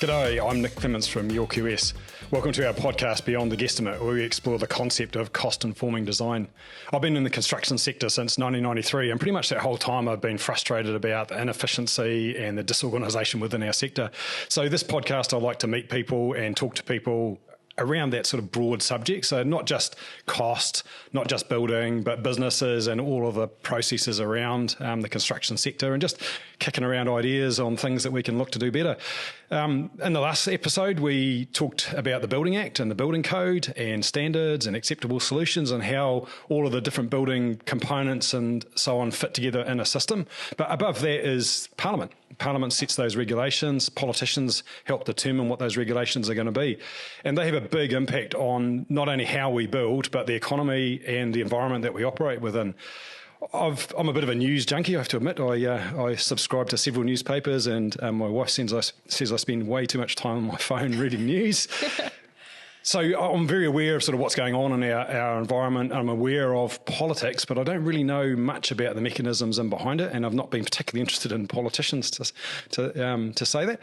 G'day, I'm Nick Clements from YourQS. Welcome to our podcast Beyond the Guesstimate, where we explore the concept of cost-informing design. I've been in the construction sector since 1993, and pretty much that whole time I've been frustrated about the inefficiency and the disorganisation within our sector. So this podcast, I like to meet people and talk to people around that sort of broad subject. So not just cost, not just building, but businesses and all of the processes around the construction sector, and just kicking around ideas on things that we can look to do better. In the last episode, we talked about the Building Act and the building code and standards and acceptable solutions and how all of the different building components and so on fit together in a system. But above that is Parliament. Parliament sets those regulations. Politicians help determine what those regulations are going to be. And they have a big impact on not only how we build, but the economy and the environment that we operate within. I'm a bit of a news junkie, I have to admit. I subscribe to several newspapers, and my wife says I spend way too much time on my phone reading news. So I'm very aware of sort of what's going on in our environment. I'm aware of politics, but I don't really know much about the mechanisms in behind it, and I've not been particularly interested in politicians to say that.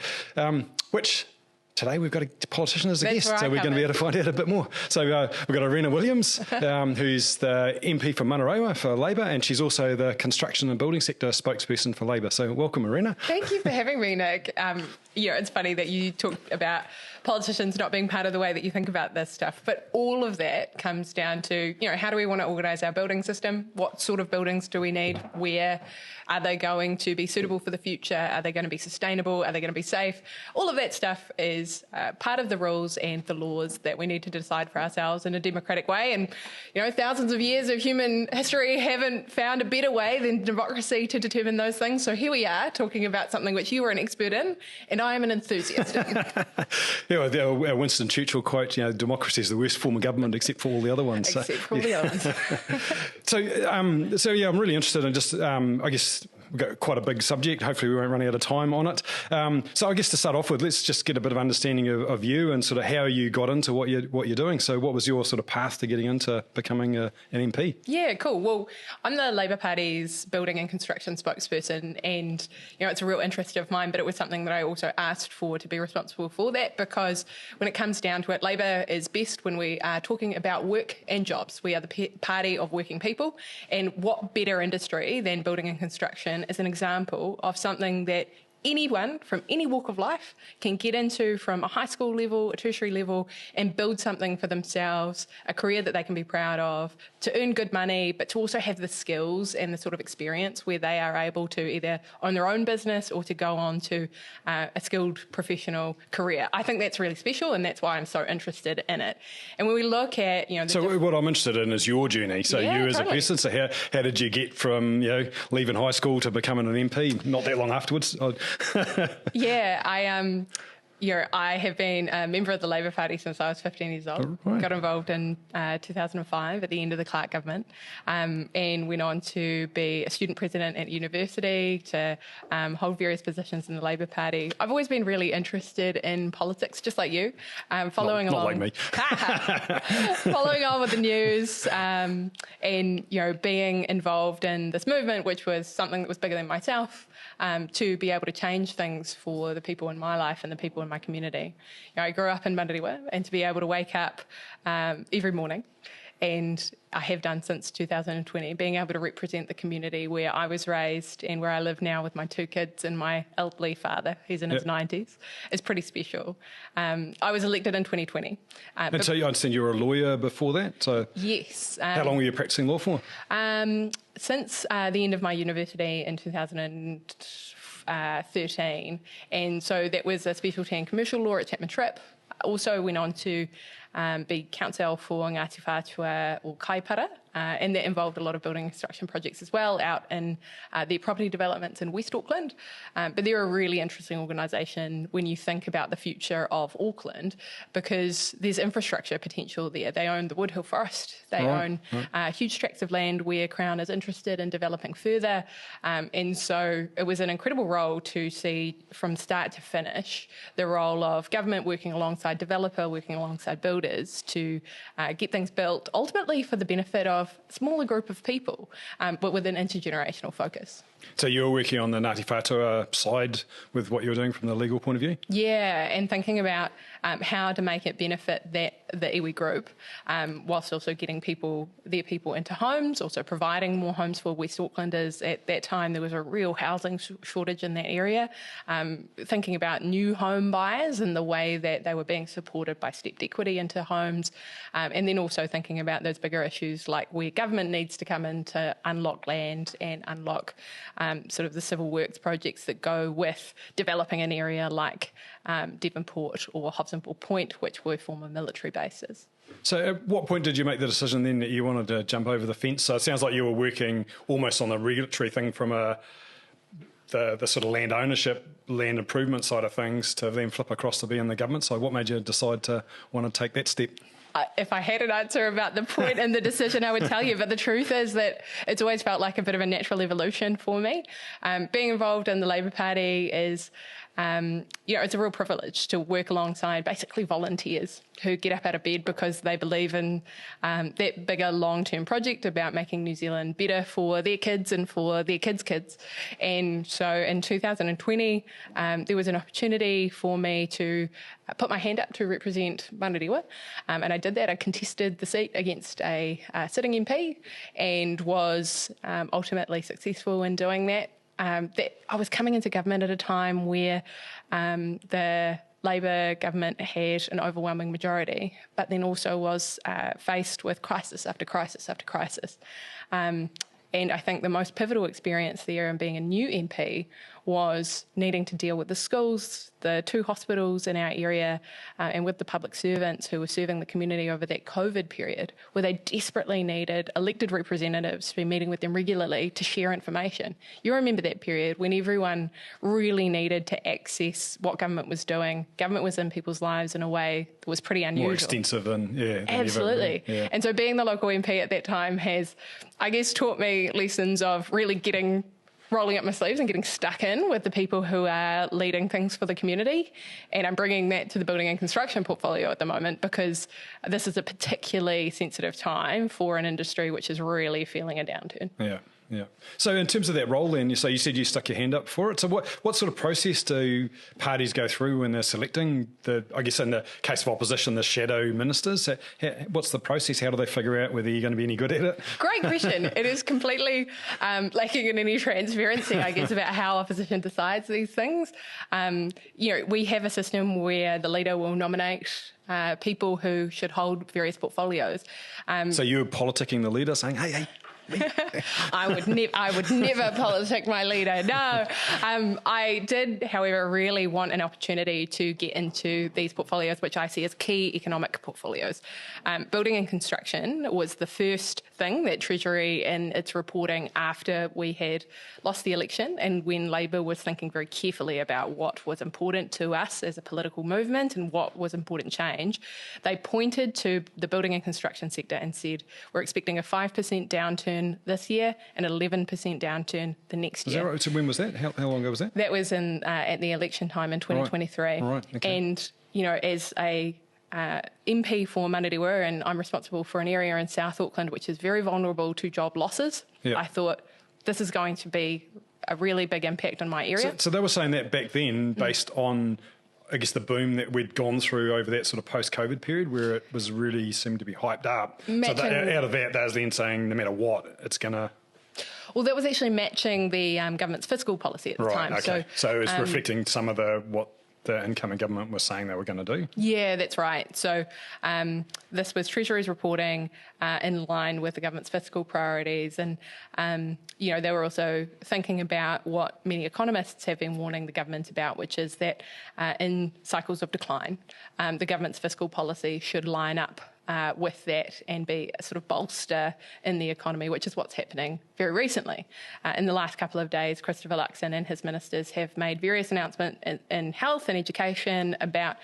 Which today we've got a politician as a guest, so we're going to be able to find out a bit more. So we've got Irina Williams, who's the MP for Manurewa for Labour, and she's also the construction and building sector spokesperson for Labour. So welcome, Irina. Thank you for having me, Nick. It's funny that you talked about politicians not being part of the way that you think about this stuff, but all of that comes down to, how do we want to organise our building system? What sort of buildings do we need? Where are they going to be suitable for the future? Are they going to be sustainable? Are they going to be safe? All of that stuff is part of the rules and the laws that we need to decide for ourselves in a democratic way. And, thousands of years of human history haven't found a better way than democracy to determine those things. So here we are talking about something which you are an expert in, and I am an enthusiast in. Yeah, our Winston Churchill quote, democracy is the worst form of government except for all the other ones. Except for all the other ones. So I'm really interested in just, I guess, we've got quite a big subject. Hopefully we won't run out of time on it. So I guess to start off with, let's just get a bit of understanding of you and sort of how you got into what you're doing. So what was your sort of path to getting into becoming an MP? Yeah, cool. Well, I'm the Labour Party's building and construction spokesperson, and it's a real interest of mine, but it was something that I also asked for to be responsible for that, because when it comes down to it, Labour is best when we are talking about work and jobs. We are the party of working people, and what better industry than building and construction is an example of something that anyone from any walk of life can get into from a high school level, a tertiary level, and build something for themselves, a career that they can be proud of, to earn good money, but to also have the skills and the sort of experience where they are able to either own their own business or to go on to a skilled professional career. I think that's really special, and that's why I'm so interested in it. And when we look at, So what I'm interested in is your journey. So you as a person, so how did you get from, leaving high school to becoming an MP not that long afterwards? Yeah, I have been a member of the Labour Party since I was 15 years old. Right. Got involved in 2005 at the end of the Clark government, and went on to be a student president at university, to hold various positions in the Labour Party. I've always been really interested in politics, just like you, following along. Not like me. Following on with the news, and being involved in this movement, which was something that was bigger than myself, to be able to change things for the people in my life and the people in my community. I grew up in Manurewa, and to be able to wake up every morning, and I have done since 2020, being able to represent the community where I was raised and where I live now with my two kids and my elderly father, who's in his 90s, is pretty special. I was elected in 2020. And so I understand you were a lawyer before that? So yes. How long were you practicing law for? Since the end of my university in 2013. And so that was a specialty in commercial law at Chapman Tripp. Also went on to be counsel for Ngāti Whātua or Kaipara, and that involved a lot of building and construction projects as well out in their property developments in West Auckland. But they're a really interesting organisation when you think about the future of Auckland, because there's infrastructure potential there. They own the Woodhill Forest. They own huge tracts of land where Crown is interested in developing further. And so it was an incredible role to see from start to finish the role of government working alongside developer, working alongside builders to get things built, ultimately for the benefit of of a smaller group of people, but with an intergenerational focus. So you were working on the Ngāti Whātua side with what you were doing from the legal point of view? Yeah, and thinking about how to make it benefit the iwi group, whilst also getting their people into homes, also providing more homes for West Aucklanders. At that time, there was a real housing shortage in that area. Thinking about new home buyers and the way that they were being supported by stepped equity into homes, and then also thinking about those bigger issues like where government needs to come in to unlock land and unlock sort of the civil works projects that go with developing an area like Devonport or Hobsonville Point, which were former military bases. So at what point did you make the decision then that you wanted to jump over the fence? So it sounds like you were working almost on the regulatory thing from the sort of land ownership, land improvement side of things to then flip across to be in the government. So what made you decide to want to take that step? If I had an answer about the point and the decision, I would tell you. But the truth is that it's always felt like a bit of a natural evolution for me. Being involved in the Labour Party is, it's a real privilege to work alongside basically volunteers who get up out of bed because they believe in that bigger long-term project about making New Zealand better for their kids and for their kids' kids. And so in 2020, there was an opportunity for me to put my hand up to represent Manurewa, and I did that. I contested the seat against a sitting MP and was ultimately successful in doing that. That I was coming into government at a time where the Labour government had an overwhelming majority, but then also was faced with crisis after crisis after crisis. And I think the most pivotal experience there in being a new MP was needing to deal with the schools, the 2 hospitals in our area, and with the public servants who were serving the community over that COVID period, where they desperately needed elected representatives to be meeting with them regularly to share information. You remember that period when everyone really needed to access what government was doing. Government was in people's lives in a way that was pretty unusual. More extensive than Absolutely. Yeah. And so being the local MP at that time has, I guess, taught me lessons of really rolling up my sleeves and getting stuck in with the people who are leading things for the community. And I'm bringing that to the building and construction portfolio at the moment because this is a particularly sensitive time for an industry which is really feeling a downturn. Yeah. So in terms of that role then, so you said you stuck your hand up for it. So what sort of process do parties go through when they're selecting I guess in the case of opposition, the shadow ministers? What's the process? How do they figure out whether you're going to be any good at it? Great question. It is completely lacking in any transparency, I guess, about how opposition decides these things. We have a system where the leader will nominate people who should hold various portfolios. So you're politicking the leader saying, hey, I would never politic my leader. No, I did, however, really want an opportunity to get into these portfolios, which I see as key economic portfolios. Building and construction was the first thing that Treasury in its reporting after we had lost the election and when Labour was thinking very carefully about what was important to us as a political movement and what was important change, they pointed to the building and construction sector and said, we're expecting a 5% downturn this year and 11% downturn the next year. Is that right? So when was that? How long ago was that? That was at the election time in 2023. Right. Okay. And, as a MP for Manurewa, and I'm responsible for an area in South Auckland which is very vulnerable to job losses, I thought this is going to be a really big impact on my area. So they were saying that back then based on, I guess, the boom that we'd gone through over that sort of post-COVID period where it was really seemed to be hyped up. So out of that, they was then saying no matter what, it's going to... Well, that was actually matching the government's fiscal policy at the time. Okay. So it was reflecting some of what the incoming government was saying they were going to do? Yeah, that's right. So this was Treasury's reporting in line with the government's fiscal priorities. And, they were also thinking about what many economists have been warning the government about, which is that in cycles of decline, the government's fiscal policy should line up with that and be a sort of bolster in the economy, which is what's happening very recently. In the last couple of days, Christopher Luxon and his ministers have made various announcements in health and education about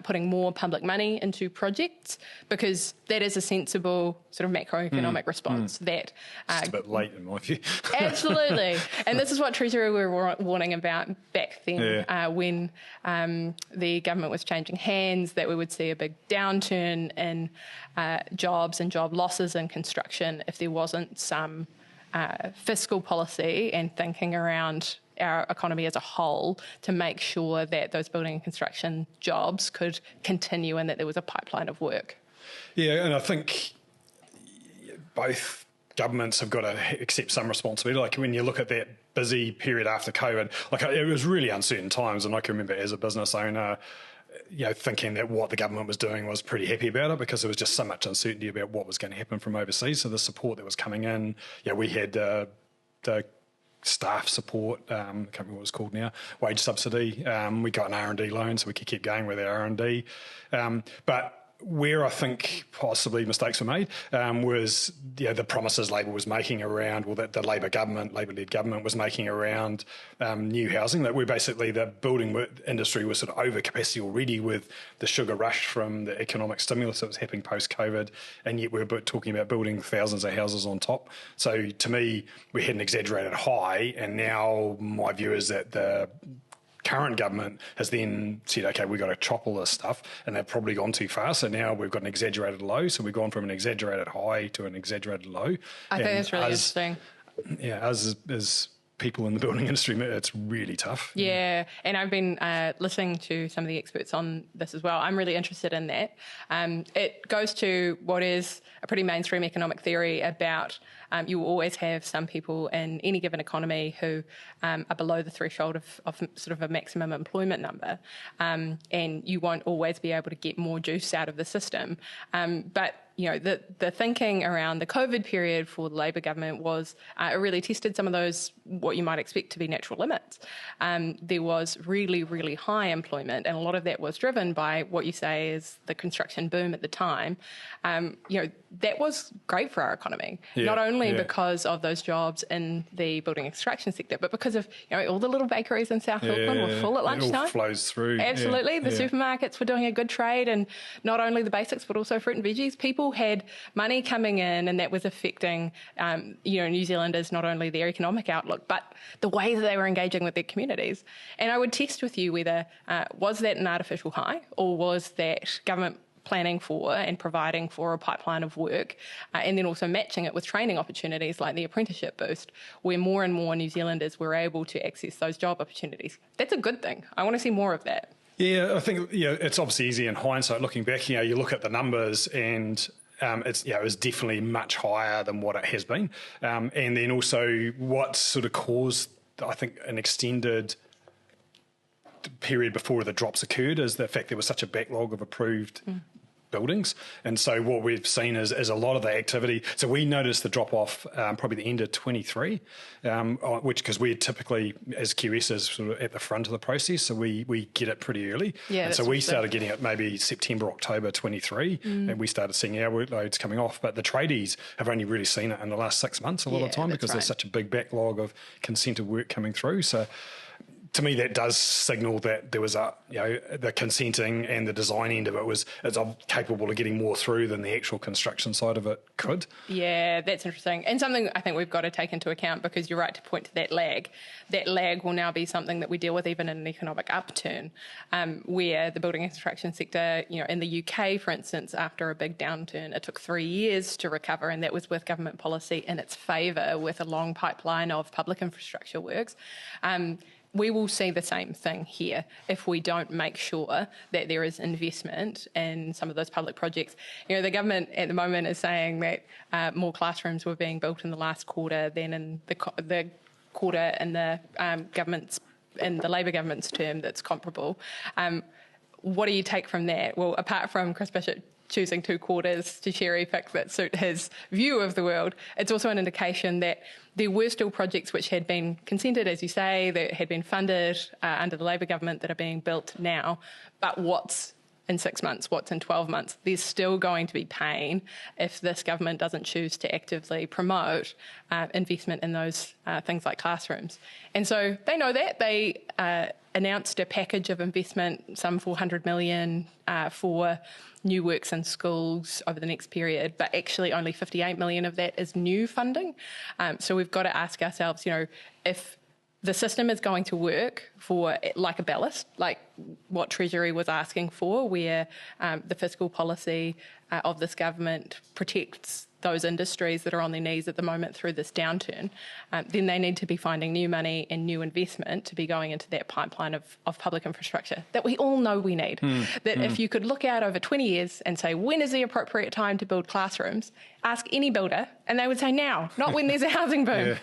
putting more public money into projects, because that is a sensible sort of macroeconomic response. That it's a bit late in my view. Absolutely. And this is what Treasury were warning about back then, when the government was changing hands, that we would see a big downturn in jobs and job losses in construction if there wasn't some fiscal policy and thinking around our economy as a whole to make sure that those building and construction jobs could continue and that there was a pipeline of work. Yeah, and I think both governments have got to accept some responsibility. Like when you look at that busy period after COVID, like it was really uncertain times, and I can remember as a business owner, thinking that what the government was doing was pretty happy about it, because there was just so much uncertainty about what was going to happen from overseas. So the support that was coming in, we had the staff support, I can't remember what it's called now, wage subsidy. We got an R&D loan so we could keep going with our R&D. But where I think possibly mistakes were made was the promises Labor was making around, that the Labor-led government was making around new housing, that we're basically, the building industry was sort of over capacity already with the sugar rush from the economic stimulus that was happening post-COVID, and yet we're talking about building thousands of houses on top. So to me, we had an exaggerated high, and now my view is that the current government has then said, okay, we've got to chop all this stuff, and they've probably gone too far. So now we've got an exaggerated low. So we've gone from an exaggerated high to an exaggerated low. I think that's really interesting. Yeah, as people in the building industry, it's really tough. Yeah, and I've been listening to some of the experts on this as well. I'm really interested in that. It goes to what is a pretty mainstream economic theory about you will always have some people in any given economy who are below the threshold of sort of a maximum employment number, and you won't always be able to get more juice out of the system. But the thinking around the COVID period for the Labor government was it really tested some of those, what you might expect to be natural limits. There was really, really high employment, and a lot of that was driven by what you say is the construction boom at the time. That was great for our economy, not only because of those jobs in the building and construction sector, but because of all the little bakeries in South Auckland were full at lunchtime. It all flows through. Absolutely. The supermarkets were doing a good trade, and not only the basics, but also fruit and veggies. People had money coming in, and that was affecting, New Zealanders, not only their economic outlook, but the way that they were engaging with their communities. And I would test with you whether, was that an artificial high, or was that government planning for and providing for a pipeline of work, and then also matching it with training opportunities like the apprenticeship boost, where more and more New Zealanders were able to access those job opportunities. That's a good thing. I want to see more of that. Yeah, I think it's obviously easy in hindsight looking back. You look at the numbers, and it was definitely much higher than what it has been. And then also what sort of caused, I think, an extended period before the drops occurred is the fact there was such a backlog of approved buildings. And so what we've seen is a lot of the activity. So we noticed the drop off probably the end of 23, which, because we're typically, as QS, is sort of at the front of the process, so we get it pretty early. Yeah, and so we started getting it maybe September, October 23, and we started seeing our workloads coming off. But the tradies have only really seen it in the last 6 months a lot of the time, because there's such a big backlog of consented work coming through. So to me, that does signal that there was the consenting and the design end of it is capable of getting more through than the actual construction side of it could. Yeah, that's interesting. And something I think we've got to take into account, because you're right to point to that lag. That lag will now be something that we deal with even in an economic upturn, where the building and construction sector, in the UK, for instance, after a big downturn, it took 3 years to recover, and that was with government policy in its favour, with a long pipeline of public infrastructure works. We will see the same thing here if we don't make sure that there is investment in some of those public projects. The government at the moment is saying that more classrooms were being built in the last quarter than in the quarter in the the Labor government's term that's comparable. What do you take from that? Well, apart from Chris Bishop choosing 2 quarters to cherry pick that suit his view of the world, it's also an indication that there were still projects which had been consented, as you say, that had been funded under the Labor government that are being built now. But what's in 6 months, what's in 12 months. There's still going to be pain if this government doesn't choose to actively promote investment in those things like classrooms. And so they know that. They announced a package of investment, some 400 million for new works in schools over the next period, but actually only 58 million of that is new funding. So we've got to ask ourselves, if the system is going to work for like a ballast, like what Treasury was asking for, where the fiscal policy of this government protects those industries that are on their knees at the moment through this downturn, then they need to be finding new money and new investment to be going into that pipeline of public infrastructure that we all know we need. If you could look out over 20 years and say, when is the appropriate time to build classrooms, ask any builder, and they would say now, not when there's a housing boom.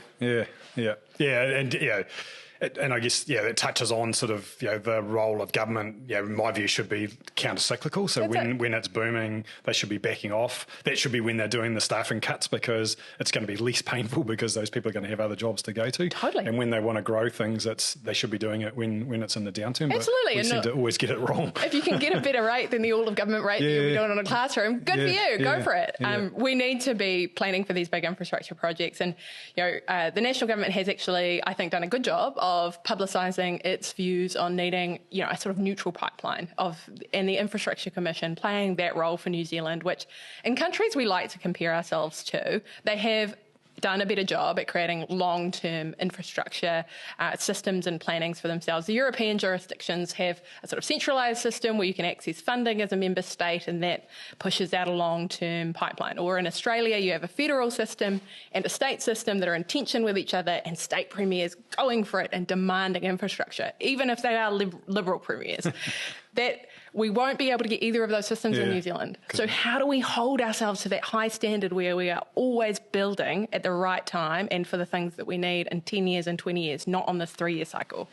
And I guess, that touches on sort of, the role of government, in my view, should be counter-cyclical. So when it's booming, they should be backing off. That should be when they're doing the staffing cuts, because it's going to be least painful because those people are going to have other jobs to go to. Totally. And when they want to grow things, they should be doing it when it's in the downturn. Absolutely. But we seem to always get it wrong. If you can get a better rate than the all-of-government rate that you'll be doing on a classroom, good for you. Go for it. We need to be planning for these big infrastructure projects. And, the national government has actually, I think, done a good job of publicising its views on needing, a sort of neutral pipeline and the Infrastructure Commission playing that role for New Zealand, which in countries we like to compare ourselves to, they have done a better job at creating long-term infrastructure systems and plannings for themselves. The European jurisdictions have a sort of centralised system where you can access funding as a member state, and that pushes out a long-term pipeline. Or in Australia, you have a federal system and a state system that are in tension with each other, and state premiers going for it and demanding infrastructure, even if they are liberal premiers. That we won't be able to get either of those systems in New Zealand. So how do we hold ourselves to that high standard where we are always building at the right time and for the things that we need in 10 years and 20 years, not on this 3-year cycle?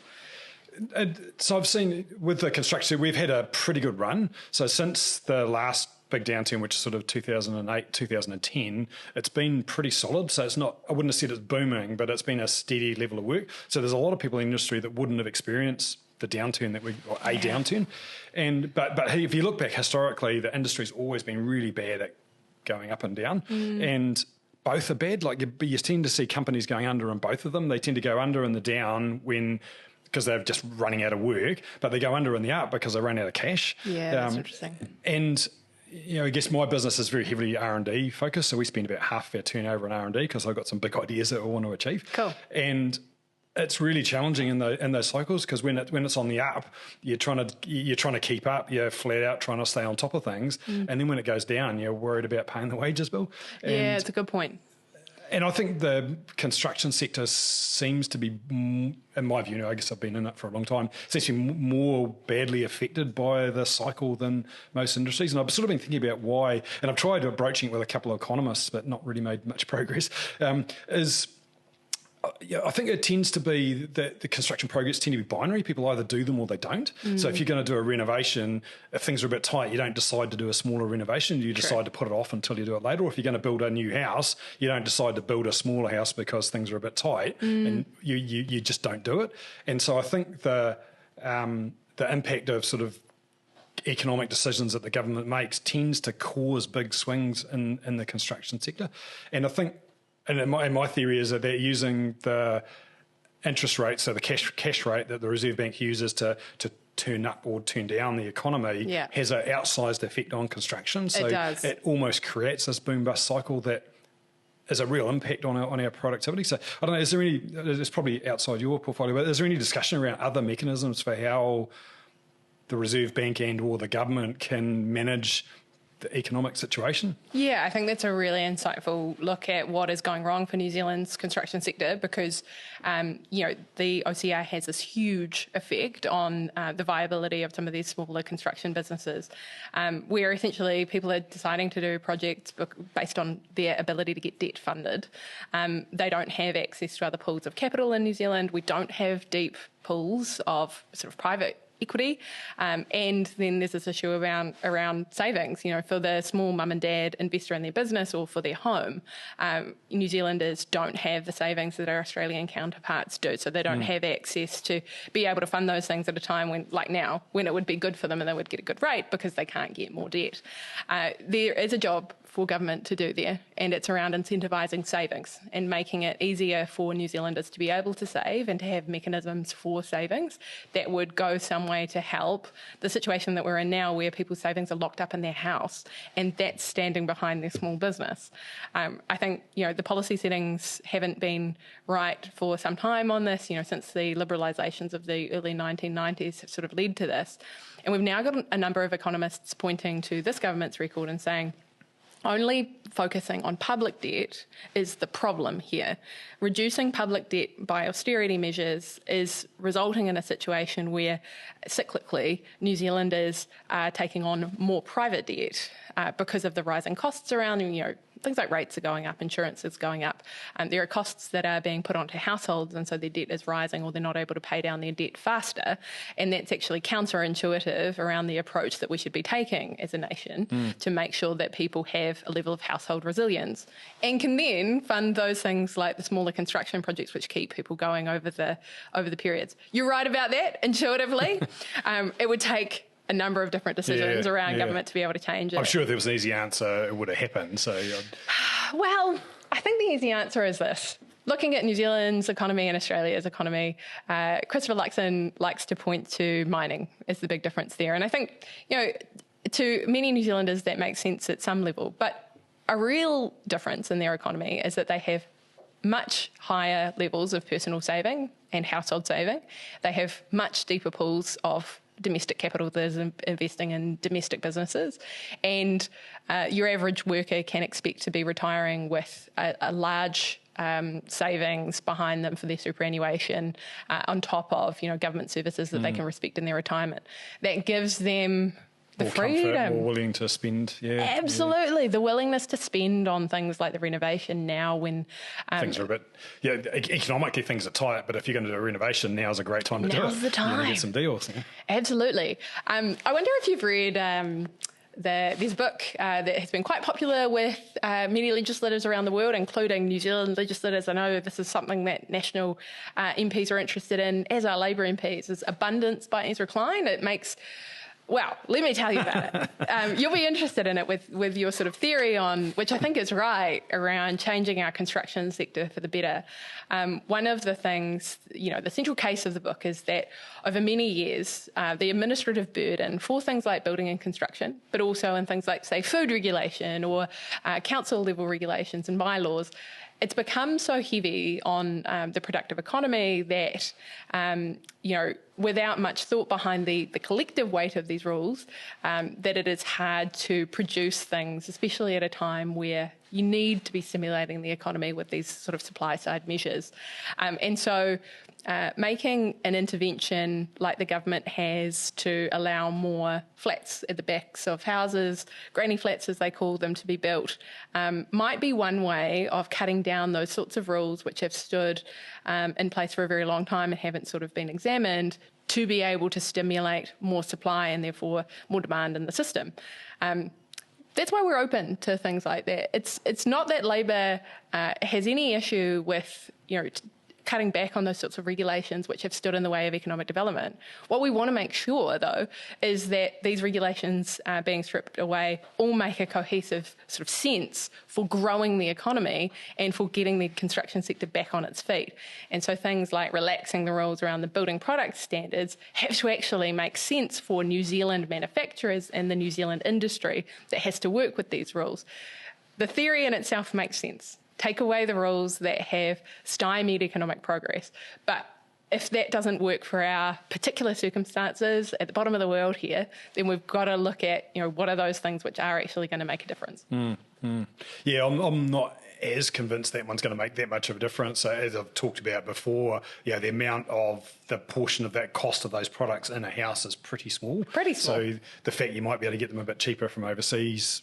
So I've seen with the construction, we've had a pretty good run. So since the last big downturn, which is sort of 2008, 2010, it's been pretty solid. So it's not, I wouldn't have said it's booming, but it's been a steady level of work. So there's a lot of people in the industry that wouldn't have experienced the downturn downturn. But if you look back historically, the industry's always been really bad at going up and down. And both are bad. Like you tend to see companies going under in both of them. They tend to go under in the down because they're just running out of work, but they go under in the up because they run out of cash. Yeah, that's interesting. And I guess my business is very heavily R&D focused, so we spend about half of our turnover on R&D because I've got some big ideas that I want to achieve. Cool. And it's really challenging in those cycles, because when it's on the up, you're trying to keep up, you're flat out trying to stay on top of things, and then when it goes down, you're worried about paying the wages bill. Yeah, it's a good point. And I think the construction sector seems to be, in my view, I guess I've been in it for a long time, it's actually more badly affected by the cycle than most industries. And I've sort of been thinking about why, and I've tried broaching it with a couple of economists, but not really made much progress, I think it tends to be that the construction projects tend to be binary. People either do them or they don't. So if you're going to do a renovation, if things are a bit tight, you don't decide to do a smaller renovation. You decide to put it off until you do it later. Or if you're going to build a new house, you don't decide to build a smaller house because things are a bit tight, and you just don't do it. And so I think the impact of sort of economic decisions that the government makes tends to cause big swings in the construction sector. And I think, and my theory is that they're using the interest rate, so the cash rate that the Reserve Bank uses to turn up or turn down the economy, has an outsized effect on construction. So it does. It almost creates this boom-bust cycle that is a real impact on our productivity. So I don't know, is there any, it's probably outside your portfolio, but is there any discussion around other mechanisms for how the Reserve Bank and or the government can manage the economic situation? Yeah, I think that's a really insightful look at what is going wrong for New Zealand's construction sector, because the OCR has this huge effect on the viability of some of these smaller construction businesses, where essentially people are deciding to do projects based on their ability to get debt funded. They don't have access to other pools of capital in New Zealand. We don't have deep pools of sort of private equity. And then there's this issue around savings, for the small mum and dad investor in their business or for their home. New Zealanders don't have the savings that our Australian counterparts do, so they don't have access to be able to fund those things at a time when it would be good for them and they would get a good rate because they can't get more debt. There is a job for government to do there, and it's around incentivising savings and making it easier for New Zealanders to be able to save and to have mechanisms for savings that would go some way to help the situation that we're in now, where people's savings are locked up in their house, and that's standing behind their small business. I think the policy settings haven't been right for some time on this, since the liberalisations of the early 1990s have sort of led to this. And we've now got a number of economists pointing to this government's record and saying, only focusing on public debt is the problem here. Reducing public debt by austerity measures is resulting in a situation where, cyclically, New Zealanders are taking on more private debt because of the rising costs around, things like rates are going up, insurance is going up. There are costs that are being put onto households, and so their debt is rising or they're not able to pay down their debt faster. And that's actually counterintuitive around the approach that we should be taking as a nation to make sure that people have a level of household resilience and can then fund those things like the smaller construction projects which keep people going over the periods. You're right about that, intuitively. It would take a number of different decisions around government to be able to change it. I'm sure if there was an easy answer, it would have happened. Well, I think the easy answer is this. Looking at New Zealand's economy and Australia's economy, Christopher Luxon likes to point to mining as the big difference there. And I think, to many New Zealanders that makes sense at some level. But a real difference in their economy is that they have much higher levels of personal saving and household saving. They have much deeper pools of domestic capital that is investing in domestic businesses, and your average worker can expect to be retiring with a large savings behind them for their superannuation, on top of government services that they can respect in their retirement. That gives them the more freedom, comfort, more willing to spend. Absolutely, the willingness to spend on things like the renovation now when things are a bit economically things are tight, but if you're going to do a renovation, now's a great time to do it. Now's the time. Get some deals. Absolutely. I wonder if you've read there's a book that has been quite popular with many legislators around the world, including New Zealand legislators. I know this is something that national MPs are interested in, as are Labour MPs, is Abundance by Ezra Klein. It makes... Well, let me tell you about it. You'll be interested in it with your sort of theory on, which I think is right, around changing our construction sector for the better. One of the things, the central case of the book is that over many years, the administrative burden for things like building and construction, but also in things like, say, food regulation or council level regulations and bylaws, it's become so heavy on the productive economy that, without much thought behind the collective weight of these rules, that it is hard to produce things, especially at a time where you need to be stimulating the economy with these sort of supply-side measures. And so making an intervention like the government has to allow more flats at the backs of houses, granny flats as they call them, to be built, might be one way of cutting down those sorts of rules which have stood in place for a very long time and haven't sort of been examined, to be able to stimulate more supply and therefore more demand in the system. That's why we're open to things like that. It's not that Labour has any issue with cutting back on those sorts of regulations which have stood in the way of economic development. What we want to make sure, though, is that these regulations being stripped away all make a cohesive sort of sense for growing the economy and for getting the construction sector back on its feet. And so things like relaxing the rules around the building product standards have to actually make sense for New Zealand manufacturers and the New Zealand industry that has to work with these rules. The theory in itself makes sense. Take away the rules that have stymied economic progress. But if that doesn't work for our particular circumstances at the bottom of the world here, then we've got to look at, what are those things which are actually going to make a difference. Yeah, I'm not as convinced that one's going to make that much of a difference. So as I've talked about before, the amount of the portion of that cost of those products in a house is pretty small. Pretty small. So the fact you might be able to get them a bit cheaper from overseas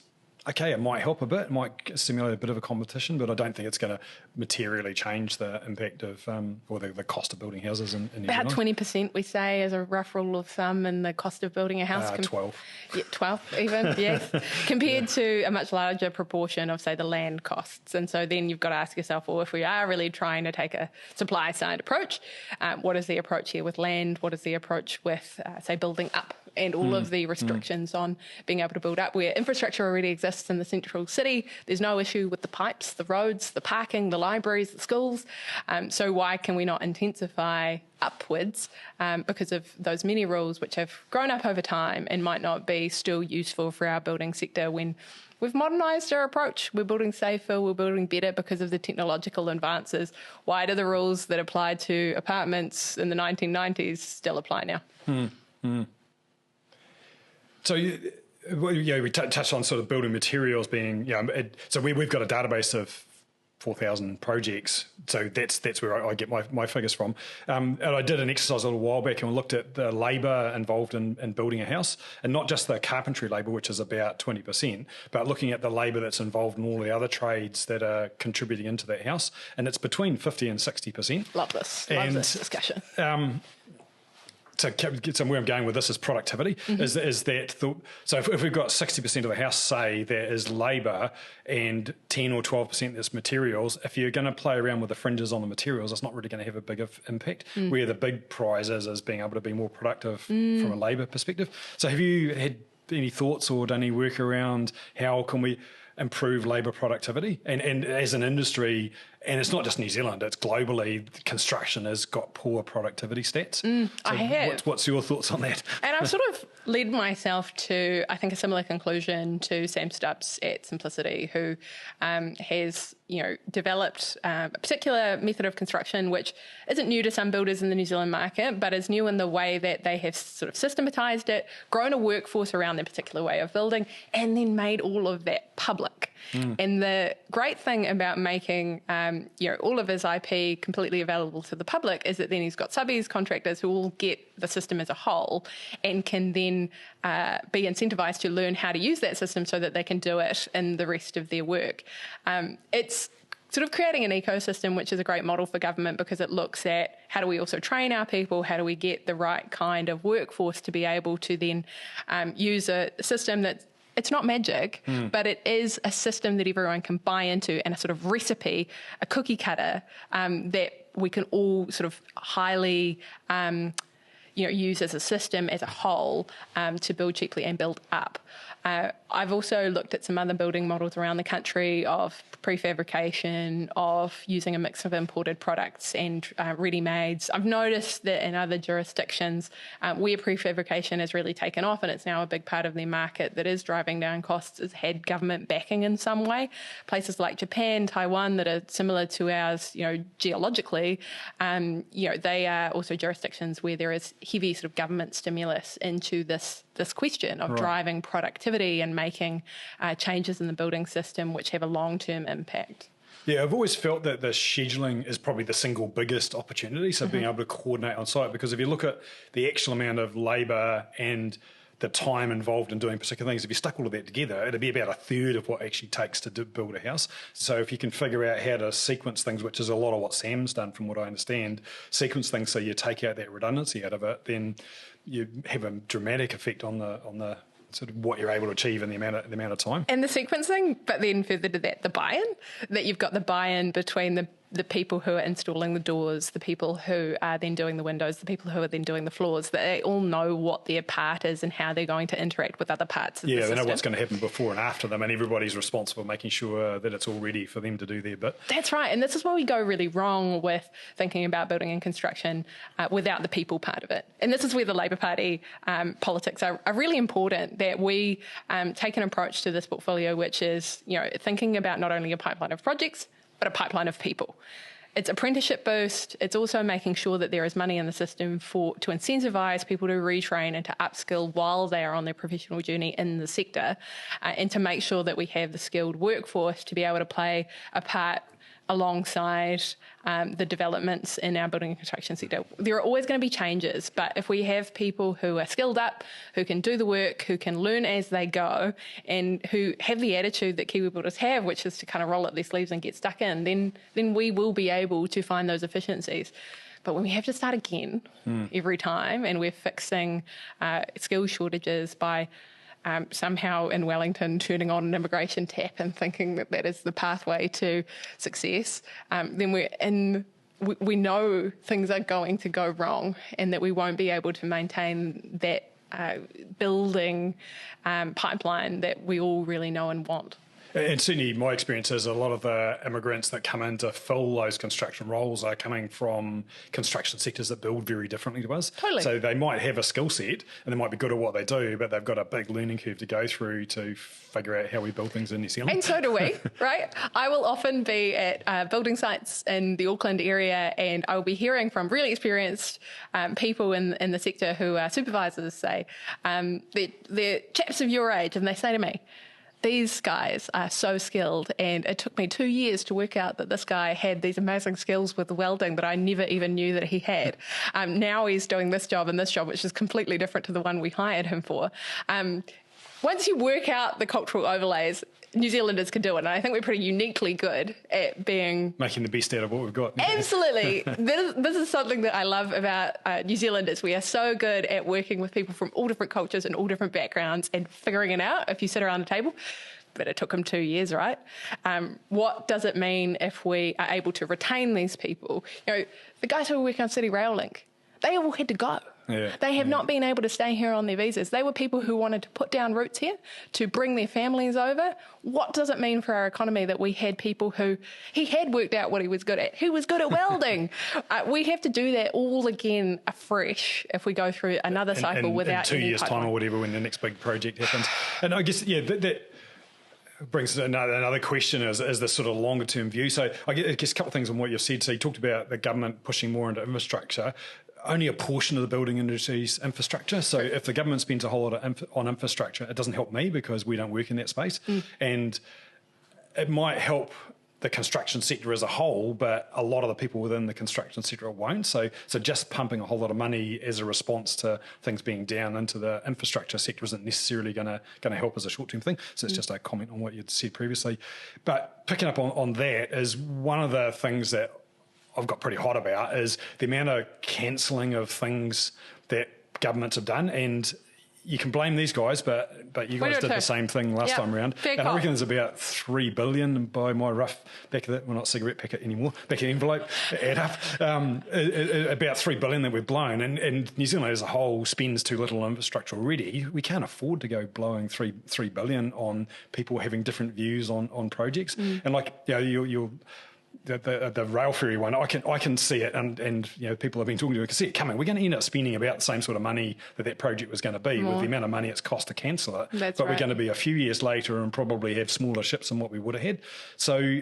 okay, it might help a bit, it might stimulate a bit of a competition, but I don't think it's going to materially change the impact of or the cost of building houses in New About Zealand. 20%, we say, as a rough rule of thumb, in the cost of building a house. 12. Yeah, 12 even, yes. Compared to a much larger proportion of, say, the land costs. And so then you've got to ask yourself, well, if we are really trying to take a supply-side approach, what is the approach here with land? What is the approach with, say, building up? And all of the restrictions on being able to build up, where infrastructure already exists in the central city. There's no issue with the pipes, the roads, the parking, the libraries, the schools. So why can we not intensify upwards because of those many rules which have grown up over time and might not be still useful for our building sector when we've modernised our approach? We're building safer, we're building better because of the technological advances. Why do the rules that applied to apartments in the 1990s still apply now? So, we touched on sort of building materials being, so we've got a database of 4,000 projects. So that's where I get my figures from. And I did an exercise a little while back and we looked at the labour involved in building a house, and not just the carpentry labour, which is about 20%, but looking at the labour that's involved in all the other trades that are contributing into that house. And it's between 50 and 60%. Love this discussion. So where I'm going with this is productivity. Is that so if we've got 60% of the house, say, that is labour and 10 or 12% that's materials, if you're going to play around with the fringes on the materials, it's not really going to have a big impact. Where the big prize is being able to be more productive from a labour perspective. So have you had any thoughts or done any work around how can we improve labour productivity? And as an industry, and it's not just New Zealand, it's globally, construction has got poor productivity stats. So I have. What's your thoughts on that? And I've sort of led myself to, I think, a similar conclusion to Sam Stubbs at Simplicity, who has, developed a particular method of construction which isn't new to some builders in the New Zealand market, but is new in the way that they have sort of systematized it, grown a workforce around their particular way of building, and then made all of that public. And the great thing about making all of his IP completely available to the public is that then he's got subbies, contractors who all get the system as a whole and can then be incentivized to learn how to use that system so that they can do it in the rest of their work. It's sort of creating an ecosystem, which is a great model for government because it looks at how do we also train our people, how do we get the right kind of workforce to be able to then use a system that's, it's not magic, but it is a system that everyone can buy into, and a sort of recipe, a cookie cutter that we can all sort of highly use as a system as a whole to build cheaply and build up. I've also looked at some other building models around the country of prefabrication, of using a mix of imported products and ready-mades. I've noticed that in other jurisdictions where prefabrication has really taken off, and it's now a big part of their market that is driving down costs, has had government backing in some way. Places like Japan, Taiwan, that are similar to ours, geologically, they are also jurisdictions where there is heavy sort of government stimulus into this question of driving productivity and making changes in the building system which have a long-term impact. Yeah, I've always felt that the scheduling is probably the single biggest opportunity, so being able to coordinate on site, because if you look at the actual amount of labour and the time involved in doing particular things, if you stuck all of that together, it'd be about a third of what actually takes to build a house. So if you can figure out how to sequence things, which is a lot of what Sam's done from what I understand, sequence things so you take out that redundancy out of it, then you have a dramatic effect on the sort of what you're able to achieve in the amount of time. And the sequencing, but then further to that, the buy-in, that you've got the buy-in between the people who are installing the doors, the people who are then doing the windows, the people who are then doing the floors, that they all know what their part is and how they're going to interact with other parts of the system. Yeah, they know what's going to happen before and after them, and everybody's responsible making sure that it's all ready for them to do their bit. That's right, and this is where we go really wrong with thinking about building and construction without the people part of it. And this is where the Labour Party politics are really important, that we take an approach to this portfolio which is, thinking about not only a pipeline of projects, but a pipeline of people. It's apprenticeship boost. It's also making sure that there is money in the system to incentivise people to retrain and to upskill while they are on their professional journey in the sector, and to make sure that we have the skilled workforce to be able to play a part alongside the developments in our building and construction sector. There are always going to be changes, but if we have people who are skilled up, who can do the work, who can learn as they go, and who have the attitude that Kiwi builders have, which is to kind of roll up their sleeves and get stuck in, then we will be able to find those efficiencies. But when we have to start again every time, and we're fixing skills shortages by somehow in Wellington turning on an immigration tap and thinking that that is the pathway to success, then we know things are going to go wrong, and that we won't be able to maintain that building pipeline that we all really know and want. And certainly my experience is a lot of the immigrants that come in to fill those construction roles are coming from construction sectors that build very differently to us. Totally. So they might have a skill set and they might be good at what they do, but they've got a big learning curve to go through to figure out how we build things in New Zealand. And so do we, right? I will often be at building sites in the Auckland area, and I will be hearing from really experienced people in the sector who are supervisors, say, they're chaps of your age, and they say to me, these guys are so skilled, and it took me 2 years to work out that this guy had these amazing skills with welding that I never even knew that he had. Now he's doing this job and this job, which is completely different to the one we hired him for. Once you work out the cultural overlays, New Zealanders can do it, and I think we're pretty uniquely good at making the best out of what we've got. Absolutely. This is something that I love about New Zealanders. We are so good at working with people from all different cultures and all different backgrounds and figuring it out if you sit around a table. But it took them 2 years, right? What does it mean if we are able to retain these people? You know, the guys who were working on City Rail Link, they all had to go. Yeah, they have not been able to stay here on their visas. They were people who wanted to put down roots here, to bring their families over. What does it mean for our economy that we had people who, he had worked out what he was good at. He was good at welding. We have to do that all again afresh if we go through another cycle without in 2 years' time or whatever when the next big project happens. And I guess, that brings another question is the sort of longer term view. So I guess a couple of things on what you've said. So you talked about the government pushing more into infrastructure. Only a portion of the building industry's infrastructure. So if the government spends a whole lot on infrastructure, it doesn't help me because we don't work in that space. And it might help the construction sector as a whole, but a lot of the people within the construction sector won't. So just pumping a whole lot of money as a response to things being down into the infrastructure sector isn't necessarily going to help as a short-term thing. So it's just a comment on what you'd said previously. But picking up on that is one of the things that I've got pretty hot about is the amount of cancelling of things that governments have done. And you can blame these guys, but you guys did the same thing last time around. And I reckon there's about 3 billion by my rough back of that, well, not cigarette packet anymore, back of the envelope, add up, about 3 billion that we've blown. And New Zealand as a whole spends too little on infrastructure already. We can't afford to go blowing 3 billion on people having different views on projects. And like, you'll the rail ferry one, I can see it, and people have been talking to it, can see it coming. We're going to end up spending about the same sort of money that project was going to be with the amount of money it's cost to cancel it. We're going to be a few years later and probably have smaller ships than what we would have had. So,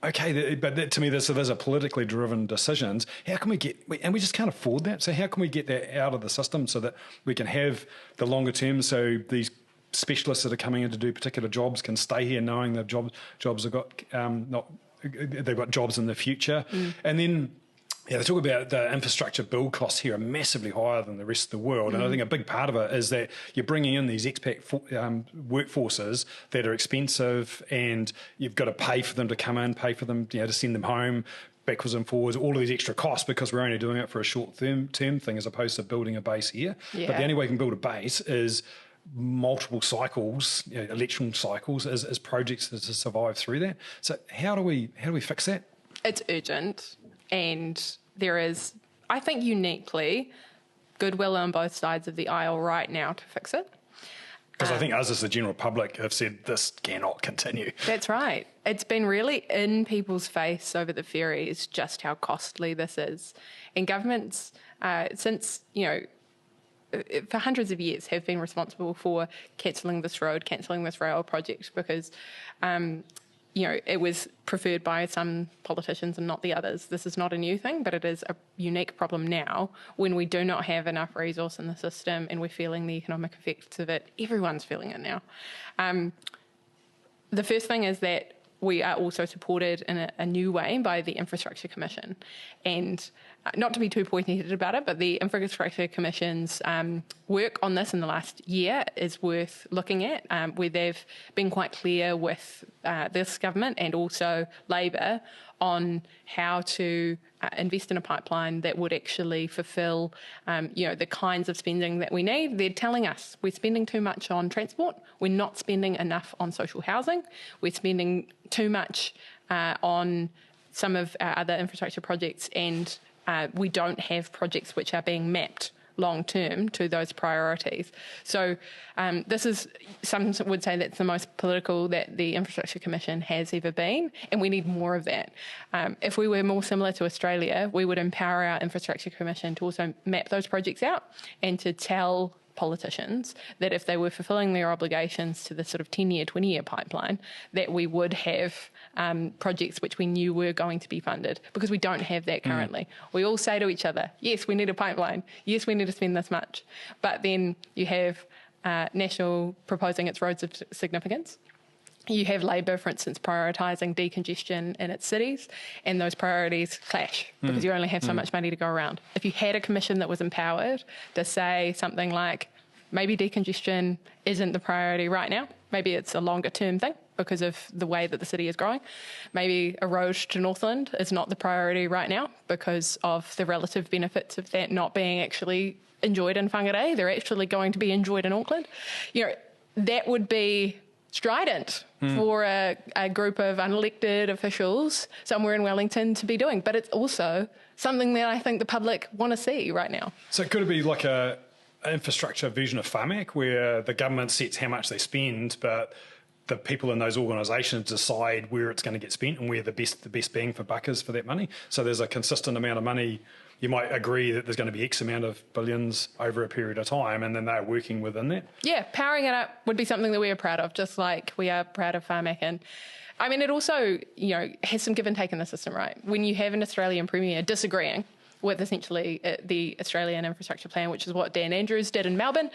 okay, but to me, there's a politically driven decisions. How can we and we just can't afford that. So how can we get that out of the system so that we can have the longer term, so these specialists that are coming in to do particular jobs can stay here knowing their jobs have got they've got jobs in the future. And then they talk about the infrastructure build costs here are massively higher than the rest of the world. And I think a big part of it is that you're bringing in these expat workforces that are expensive, and you've got to pay for them to come in, pay for them to send them home, backwards and forwards, all of these extra costs because we're only doing it for a short-term thing as opposed to building a base here. But the only way you can build a base is multiple cycles, election cycles, as projects to survive through that. So how do we fix that? It's urgent, and there is, I think, uniquely goodwill on both sides of the aisle right now to fix it. Because I think us as the general public have said this cannot continue. That's right. It's been really in people's face over the ferries just how costly this is. And governments, since, for hundreds of years have been responsible for cancelling this road, cancelling this rail project because, it was preferred by some politicians and not the others. This is not a new thing, but it is a unique problem now when we do not have enough resource in the system and we're feeling the economic effects of it. Everyone's feeling it now. The first thing is that we are also supported in a new way by the Infrastructure Commission. And not to be too pointy-headed about it, but the Infrastructure Commission's work on this in the last year is worth looking at, where they've been quite clear with this government and also Labor on how to invest in a pipeline that would actually fulfil, the kinds of spending that we need. They're telling us we're spending too much on transport. We're not spending enough on social housing. We're spending too much on some of our other infrastructure projects, and we don't have projects which are being mapped long term to those priorities. So this is some would say that's the most political that the Infrastructure Commission has ever been, and we need more of that. If we were more similar to Australia, we would empower our Infrastructure Commission to also map those projects out and to tell politicians that if they were fulfilling their obligations to the sort of 10-year, 20-year pipeline, that we would have projects which we knew were going to be funded, because we don't have that currently. We all say to each other, yes, we need a pipeline, yes, we need to spend this much, but then you have National proposing its roads of significance. You have Labor, for instance, prioritising decongestion in its cities, and those priorities clash because you only have so much money to go around. If you had a commission that was empowered to say something like, maybe decongestion isn't the priority right now, maybe it's a longer term thing because of the way that the city is growing. Maybe a road to Northland is not the priority right now because of the relative benefits of that not being actually enjoyed in Whangarei. They're actually going to be enjoyed in Auckland. That would be strident for a group of unelected officials somewhere in Wellington to be doing. But it's also something that I think the public want to see right now. So could it be like an infrastructure version of FAMAC, where the government sets how much they spend, but the people in those organisations decide where it's going to get spent and where the best bang for buck is for that money? So there's a consistent amount of money. You might agree that there's going to be X amount of billions over a period of time, and then they're working within that. Yeah, powering it up would be something that we are proud of, just like we are proud of FAMAC. And I mean, it also, has some give and take in the system, right? When you have an Australian Premier disagreeing with essentially the Australian Infrastructure Plan, which is what Dan Andrews did in Melbourne,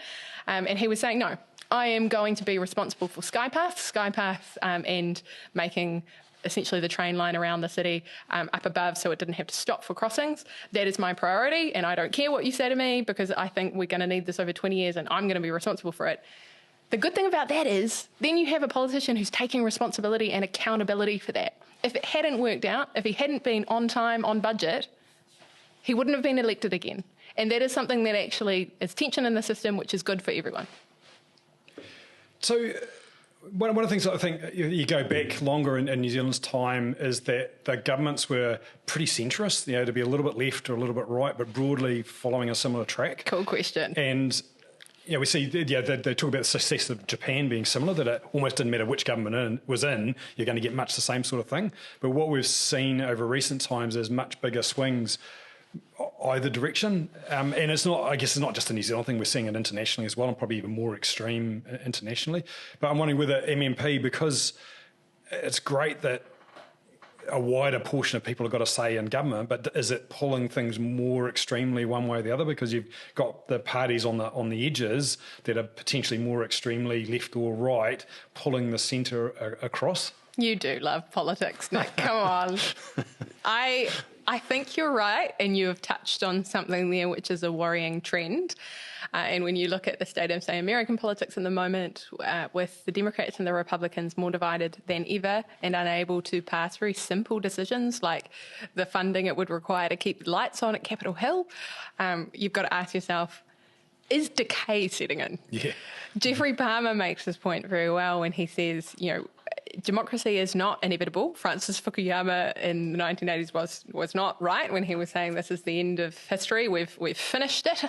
and he was saying, no, I am going to be responsible for Skypath and making essentially the train line around the city up above so it didn't have to stop for crossings. That is my priority, and I don't care what you say to me because I think we're going to need this over 20 years and I'm going to be responsible for it. The good thing about that is then you have a politician who's taking responsibility and accountability for that. If it hadn't worked out, if he hadn't been on time, on budget, he wouldn't have been elected again. And that is something that actually is tension in the system, which is good for everyone. So one of the things that I think you go back longer in New Zealand's time is that the governments were pretty centrist, to be a little bit left or a little bit right, but broadly following a similar track. Cool question. And we see, they talk about the success of Japan being similar, that it almost didn't matter which government was in, you're going to get much the same sort of thing. But what we've seen over recent times is much bigger swings either direction. And it's not just a New Zealand thing, we're seeing it internationally as well, and probably even more extreme internationally. But I'm wondering whether MMP, because it's great that a wider portion of people have got a say in government, but is it pulling things more extremely one way or the other? Because you've got the parties on the edges that are potentially more extremely left or right, pulling the centre across. You do love politics, Nick. Come on. I think you're right, and you have touched on something there which is a worrying trend. And when you look at the state of, say, American politics in the moment, with the Democrats and the Republicans more divided than ever and unable to pass very simple decisions like the funding it would require to keep the lights on at Capitol Hill, you've got to ask yourself, is decay setting in? Yeah. Jeffrey Palmer makes this point very well when he says, democracy is not inevitable. Francis Fukuyama in the 1980s was not right when he was saying this is the end of history. We've finished it.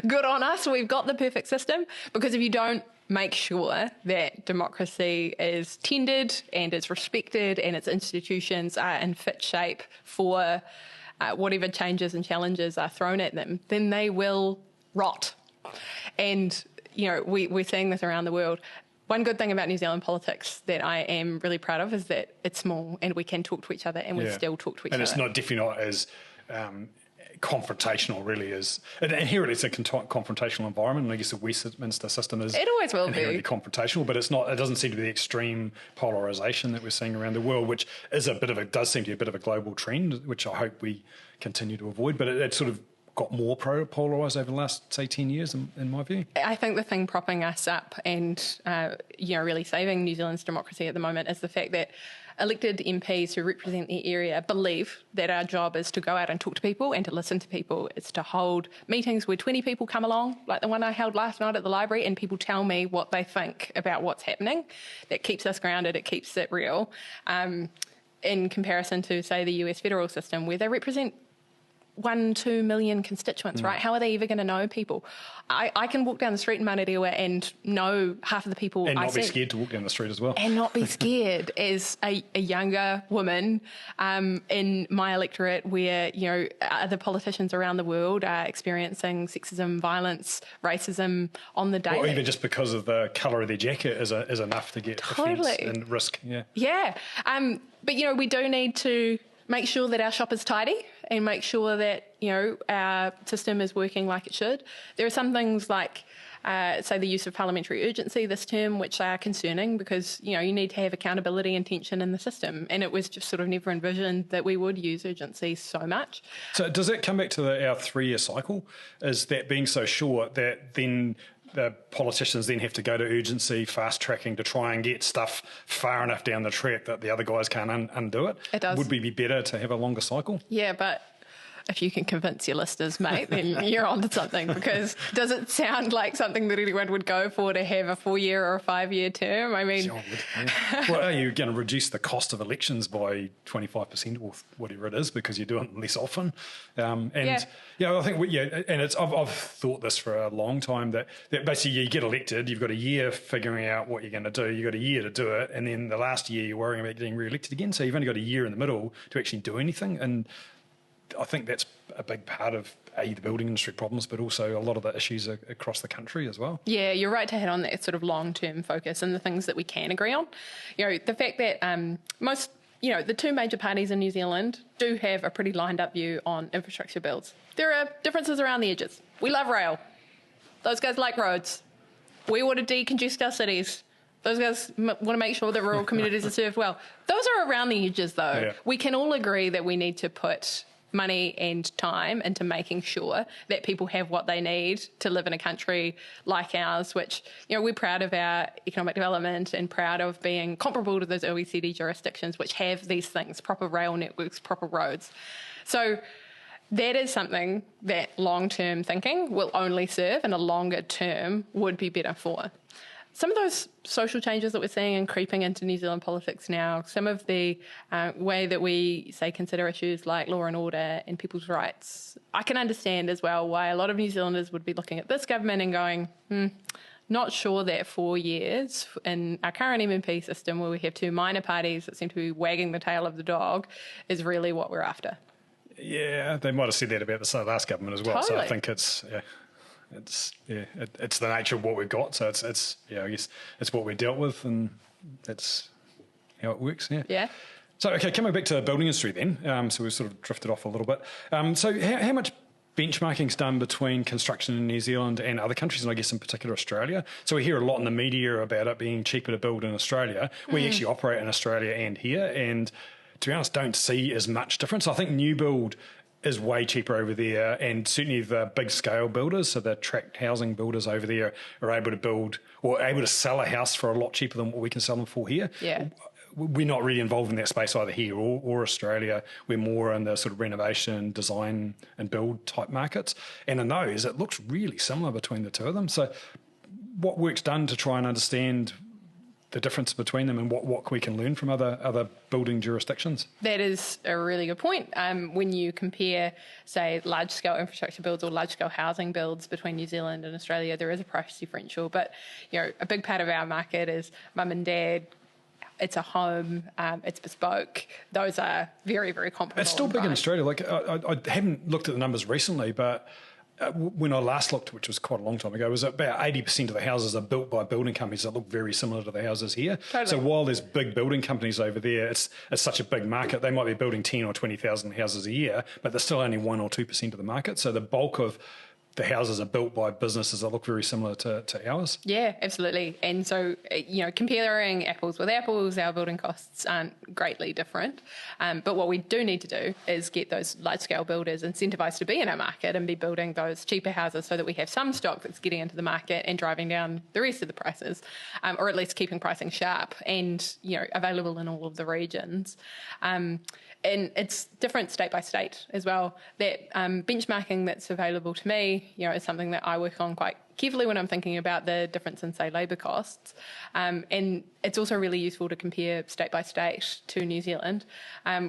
Good on us. We've got the perfect system. Because if you don't make sure that democracy is tended and is respected and its institutions are in fit shape for whatever changes and challenges are thrown at them, then they will rot. And, we're seeing this around the world. One good thing about New Zealand politics that I am really proud of is that it's small and we can talk to each other and we still talk to each other. And it's definitely not as confrontational really is, and inherently it's a confrontational environment, and I guess the Westminster system is it always will inherently be confrontational, but it's not. It doesn't seem to be the extreme polarisation that we're seeing around the world, which is does seem to be a bit of a global trend, which I hope we continue to avoid. But it sort of got more polarised over the last, say, 10 years, in my view. I think the thing propping us up and really saving New Zealand's democracy at the moment is the fact that elected MPs who represent the area believe that our job is to go out and talk to people and to listen to people. It's to hold meetings where 20 people come along, like the one I held last night at the library, and people tell me what they think about what's happening. That keeps us grounded, it keeps it real, in comparison to, say, the US federal system, where they represent 1-2 million constituents, right? How are they ever going to know people? I can walk down the street in Manurewa and know half of the people and I not see. be scared to walk down the street as well. And not be scared as a younger woman in my electorate, where other politicians around the world are experiencing sexism, violence, racism on the daily. Or even just because of the colour of their jacket is enough to get Totally. offence and risk. Yeah. But we do need to make sure that our shop is tidy and make sure that, our system is working like it should. There are some things like, say, the use of parliamentary urgency this term, which are concerning because, you need to have accountability and tension in the system. And it was just sort of never envisioned that we would use urgency so much. So does that come back to our 3-year cycle? Is that being so short that then the politicians then have to go to urgency, fast tracking to try and get stuff far enough down the track that the other guys can't undo it? It does. Would we be better to have a longer cycle? Yeah, but if you can convince your listeners, mate, then you're onto something, because does it sound like something that anyone would go for to have a 4-year or a 5-year term? I mean... Sure, yeah. Well, are you going to reduce the cost of elections by 25% or whatever it is because you're doing it less often? I think, I've thought this for a long time, that basically you get elected, you've got a year figuring out what you're going to do, you've got a year to do it, and then the last year you're worrying about getting re-elected again, so you've only got a year in the middle to actually do anything. And I think that's a big part of the building industry problems, but also a lot of the issues across the country as well. Yeah, you're right to hit on that sort of long-term focus and the things that we can agree on. The fact that the 2 major parties in New Zealand do have a pretty lined-up view on infrastructure builds. There are differences around the edges. We love rail. Those guys like roads. We want to decongest our cities. Those guys want to make sure that rural communities are served well. Those are around the edges, though. Yeah. We can all agree that we need to put money and time into making sure that people have what they need to live in a country like ours, which, we're proud of our economic development and proud of being comparable to those OECD jurisdictions which have these things, proper rail networks, proper roads. So that is something that long-term thinking will only serve, and a longer term would be better for. Some of those social changes that we're seeing and creeping into New Zealand politics now, some of the way that we, say, consider issues like law and order and people's rights, I can understand as well why a lot of New Zealanders would be looking at this government and going, not sure that 4 years in our current MMP system, where we have 2 minor parties that seem to be wagging the tail of the dog, is really what we're after. Yeah, they might have said that about the last government as well. Totally. So I think it's the nature of what we've got. So it's I guess it's what we dealt with, and that's how it works. Yeah. So coming back to the building industry then. So we've sort of drifted off a little bit. So how much benchmarking's done between construction in New Zealand and other countries, and I guess in particular Australia? So we hear a lot in the media about it being cheaper to build in Australia. We actually operate in Australia and here, and to be honest, don't see as much difference. I think new build is way cheaper over there, and certainly the big scale builders, so the tract housing builders over there, are able to build or able to sell a house for a lot cheaper than what we can sell them for here. Yeah. We're not really involved in that space either here or Australia. We're more in the sort of renovation, design and build type markets. And in those, it looks really similar between the two of them. So what work's done to try and understand the difference between them, and what we can learn from other building jurisdictions? That is a really good point. When you compare, say, large-scale infrastructure builds or large-scale housing builds between New Zealand and Australia, there is a price differential. But, a big part of our market is mum and dad. It's a home, it's bespoke. Those are very, very comparable. It's still big in Australia. Like I haven't looked at the numbers recently, but when I last looked, which was quite a long time ago, was about 80% of the houses are built by building companies that look very similar to the houses here. Totally. So while there's big building companies over there, it's such a big market. They might be building 10 or 20,000 houses a year, but they're still only 1 or 2% of the market. So the bulk of the houses are built by businesses that look very similar to ours. Yeah, absolutely. And so, comparing apples with apples, our building costs aren't greatly different. But what we do need to do is get those large-scale builders incentivised to be in our market and be building those cheaper houses so that we have some stock that's getting into the market and driving down the rest of the prices, or at least keeping pricing sharp and, available in all of the regions. And it's different state by state as well. That benchmarking that's available to me, is something that I work on quite carefully when I'm thinking about the difference in, say, labour costs. And it's also really useful to compare state by state to New Zealand,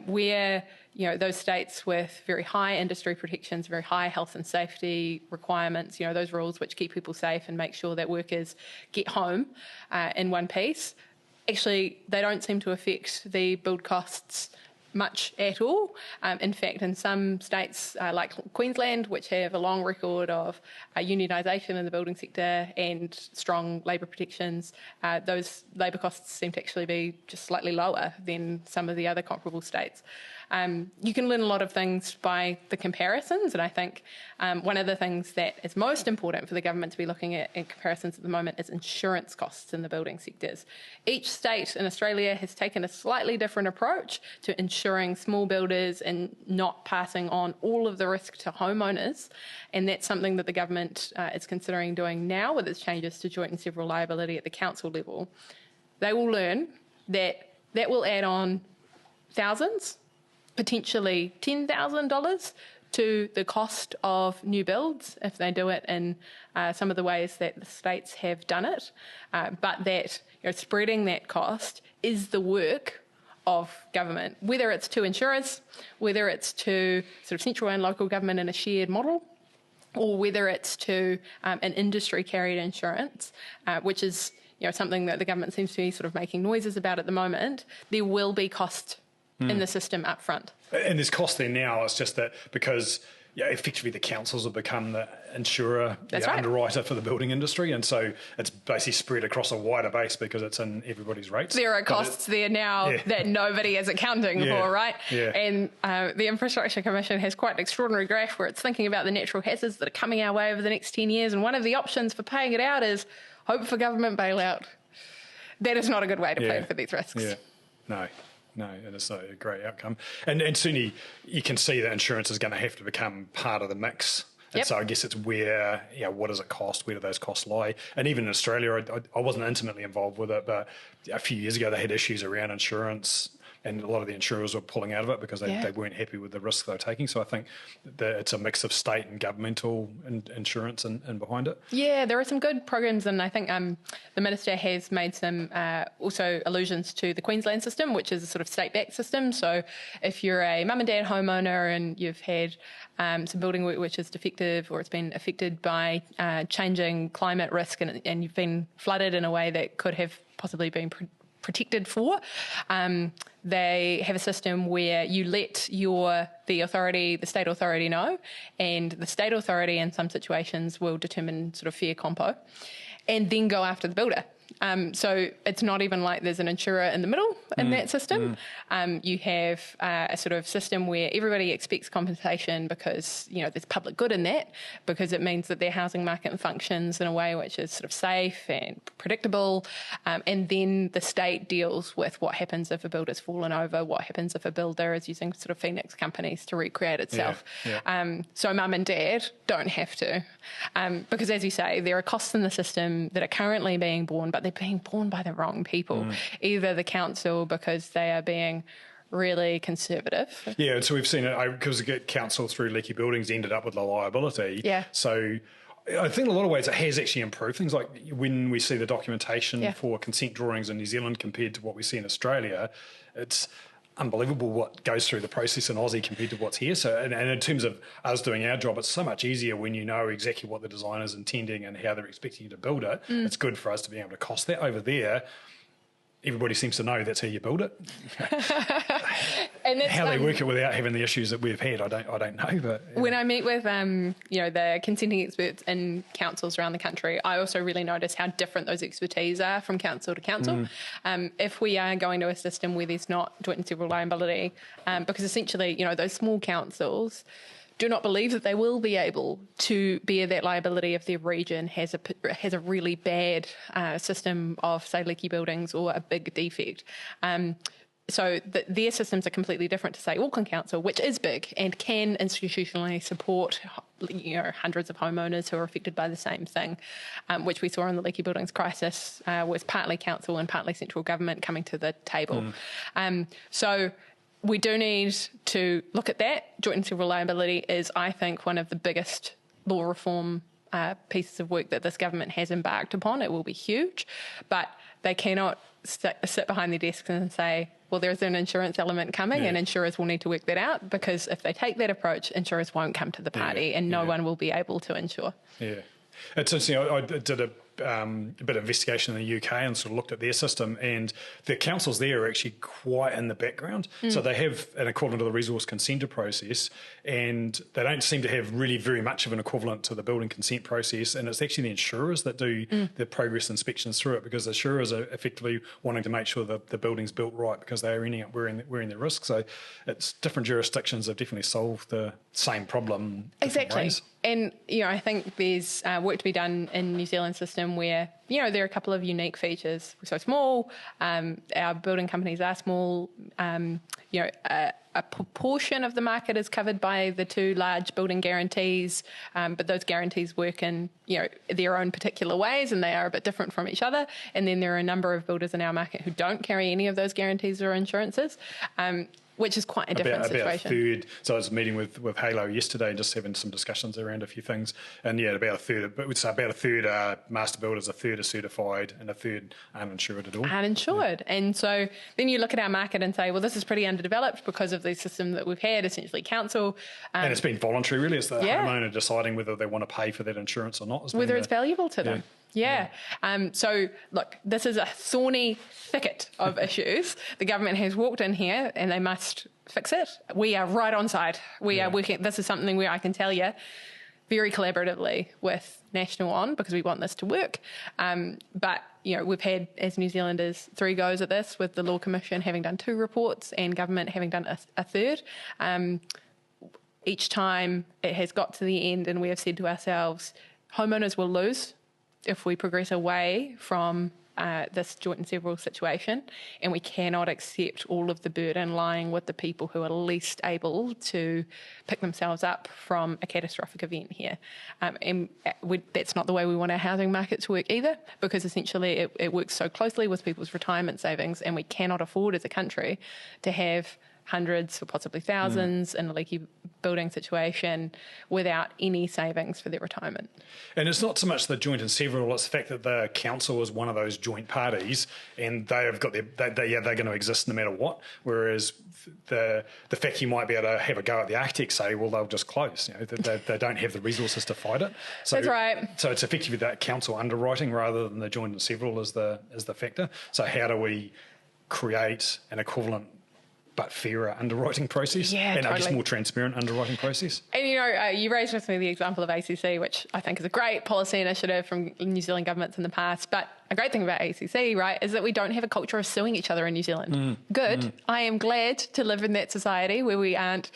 where, those states with very high industry protections, very high health and safety requirements, those rules which keep people safe and make sure that workers get home in one piece, actually, they don't seem to affect the build costs much at all. In fact, in some states like Queensland, which have a long record of unionisation in the building sector and strong labour protections, those labour costs seem to actually be just slightly lower than some of the other comparable states. You can learn a lot of things by the comparisons, and I think one of the things that is most important for the government to be looking at in comparisons at the moment is insurance costs in the building sectors. Each state in Australia has taken a slightly different approach to insuring small builders and not passing on all of the risk to homeowners, and that's something that the government is considering doing now with its changes to joint and several liability at the council level. They will learn that will add on thousands, potentially $10,000 to the cost of new builds if they do it in some of the ways that the states have done it, but that spreading that cost is the work of government, whether it's to insurers, whether it's to sort of central and local government in a shared model, or whether it's to an industry carried insurance, which is something that the government seems to be sort of making noises about at the moment. There will be cost in the system up front. And there's cost there now. It's just that because effectively the councils have become the insurer, That's right. underwriter for the building industry, and so it's basically spread across a wider base because it's in everybody's rates. There are costs there now that nobody is accounting for, right? Yeah. And the Infrastructure Commission has quite an extraordinary graph where it's thinking about the natural hazards that are coming our way over the next 10 years, and one of the options for paying it out is hope for government bailout. That is not a good way to pay for these risks. Yeah, no, and it's not a great outcome. And certainly you can see that insurance is going to have to become part of the mix. And so I guess it's where, what does it cost? Where do those costs lie? And even in Australia, I wasn't intimately involved with it, but a few years ago they had issues around insurance, and a lot of the insurers were pulling out of it because they weren't happy with the risk they were taking. So I think that it's a mix of state and governmental insurance and behind it. Yeah, there are some good programs, and I think the Minister has made some also allusions to the Queensland system, which is a sort of state-backed system. So if you're a mum and dad homeowner and you've had some building work which is defective or it's been affected by changing climate risk and you've been flooded in a way that could have possibly been protected for, they have a system where you let the state authority know, and the state authority in some situations will determine sort of fair compo and then go after the builder. So it's not even like there's an insurer in the middle in that system. You have a sort of system where everybody expects compensation because, there's public good in that, because it means that their housing market functions in a way which is sort of safe and predictable. And then the state deals with what happens if a builder's fallen over, what happens if a builder is using sort of Phoenix companies to recreate itself. So mum and dad don't have to. Because as you say, there are costs in the system that are currently being borne, but they're being borne by the wrong people. Either the council because they are being really conservative. Yeah, so we've seen it because council through leaky buildings ended up with a liability. Yeah. So I think in a lot of ways it has actually improved things. Like when we see the documentation for consent drawings in New Zealand compared to what we see in Australia, it's unbelievable what goes through the process in Aussie compared to what's here. So, and in terms of us doing our job, it's so much easier when you know exactly what the designer's intending and how they're expecting you to build it. It's good for us to be able to cost that. Over there, everybody seems to know that's how you build it. And that's, how they work it without having the issues that we've had, I don't know. But when I meet with the consenting experts in councils around the country, I also really notice how different those expertise are from council to council. If we are going to a system where there's not joint and several liability, because essentially, those small councils do not believe that they will be able to bear that liability if their region has a really bad system of, say, leaky buildings or a big defect. So their systems are completely different to, say, Auckland Council, which is big and can institutionally support hundreds of homeowners who are affected by the same thing, which we saw in the leaky buildings crisis, was partly council and partly central government coming to the table. So we do need to look at that. Joint and several liability is, I think, one of the biggest law reform pieces of work that this government has embarked upon. It will be huge, but they cannot sit behind their desks and say, well, there's an insurance element coming and insurers will need to work that out, because if they take that approach, insurers won't come to the party and no one will be able to insure. Yeah. It's interesting. I did a bit of investigation in the UK and sort of looked at their system, and the councils there are actually quite in the background. So they have an equivalent to the resource consent process, and they don't seem to have really very much of an equivalent to the building consent process, and it's actually the insurers that do the progress inspections through it, because the insurers are effectively wanting to make sure that the building's built right, because they are ending up wearing the risk. So it's different jurisdictions have definitely solved the same problem. Exactly. Ways. And, I think there's work to be done in New Zealand system where, there are a couple of unique features. We're so small, our building companies are small, a proportion of the market is covered by the two large building guarantees, but those guarantees work in, their own particular ways, and they are a bit different from each other. And then there are a number of builders in our market who don't carry any of those guarantees or insurances, which is quite a different situation. About a third. So I was meeting with Halo yesterday, just having some discussions around a few things, and about a third. But we'd say about a third are master builders, a third are certified, and a third uninsured at all. Uninsured, and so then you look at our market and say, well, this is pretty underdeveloped because of the system that we've had, essentially council. And it's been voluntary, really. It's the homeowner deciding whether they want to pay for that insurance or not. Whether it's valuable to them. Yeah. So, look, this is a thorny thicket of issues. The government has walked in here and they must fix it. We are right on side. We are working. This is something where I can tell you very collaboratively with National On, because we want this to work. But, we've had, as New Zealanders, 3 goes at this, with the Law Commission having done 2 reports and government having done a third. Each time it has got to the end and we have said to ourselves, homeowners will lose if we progress away from this joint and several situation, and we cannot accept all of the burden lying with the people who are least able to pick themselves up from a catastrophic event here. And that's not the way we want our housing market to work either, because essentially it works so closely with people's retirement savings, and we cannot afford as a country to have hundreds or possibly thousands in a leaky building situation without any savings for their retirement. And it's not so much the joint and several, it's the fact that the council is one of those joint parties and they have got they're going to exist no matter what, whereas the fact you might be able to have a go at the architects say, well, they'll just close. They don't have the resources to fight it. So, that's right. So it's effectively that council underwriting rather than the joint and several is the factor. So how do we create an equivalent but fairer underwriting process and I guess more transparent underwriting process? And you raised with me the example of ACC, which I think is a great policy initiative from New Zealand governments in the past, but a great thing about ACC, right, is that we don't have a culture of suing each other in New Zealand. Good. I am glad to live in that society where we aren't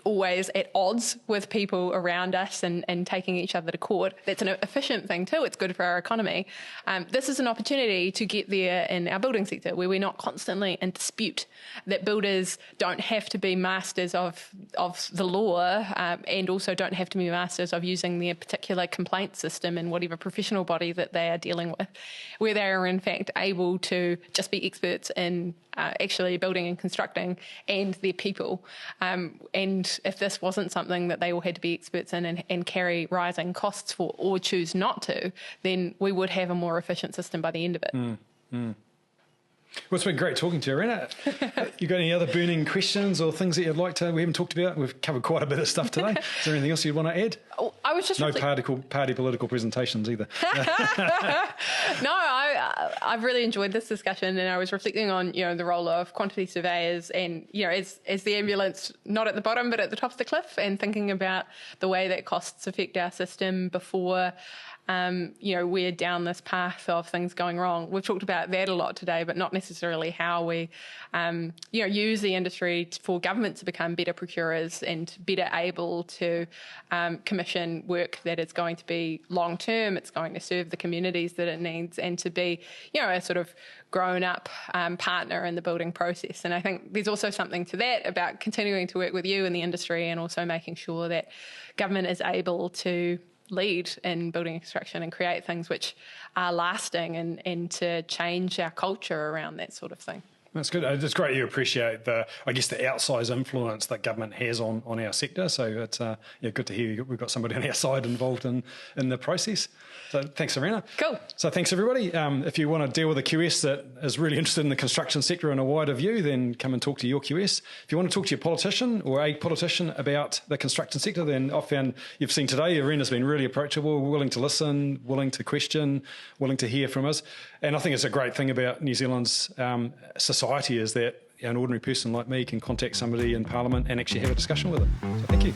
always at odds with people around us and taking each other to court. That's an efficient thing too. It's good for our economy. This is an opportunity to get there in our building sector where we're not constantly in dispute, that builders don't have to be masters of the law and also don't have to be masters of using their particular complaint system in whatever professional body that they are dealing with, where they are in fact able to just be experts in actually building and constructing and their people. And if this wasn't something that they all had to be experts in and carry rising costs for or choose not to, then we would have a more efficient system by the end of it. Well, it's been great talking to you, Rena. You got any other burning questions or things that you'd like to, we haven't talked about? We've covered quite a bit of stuff today. Is there anything else you'd want to add? I was just party political presentations either. No, I've really enjoyed this discussion, and I was reflecting on, the role of quantity surveyors and, as the ambulance, not at the bottom, but at the top of the cliff, and thinking about the way that costs affect our system before, we're down this path of things going wrong. We've talked about that a lot today, but not necessarily how we, use the industry for government to become better procurers and better able to commission work that is going to be long-term, it's going to serve the communities that it needs, and to be, a sort of grown-up partner in the building process. And I think there's also something to that about continuing to work with you in the industry, and also making sure that government is able to lead in building and construction and create things which are lasting, and to change our culture around that sort of thing. That's good. It's great you appreciate the outsized influence that government has on our sector. So it's good to hear we've got somebody on our side involved in the process. So thanks, Serena. Cool. So thanks, everybody. If you want to deal with a QS that is really interested in the construction sector in a wider view, then come and talk to YourQS. If you want to talk to your politician or a politician about the construction sector, then I've found you've seen today, Arena's been really approachable, willing to listen, willing to question, willing to hear from us. And I think it's a great thing about New Zealand's society is that an ordinary person like me can contact somebody in Parliament and actually have a discussion with them. So thank you.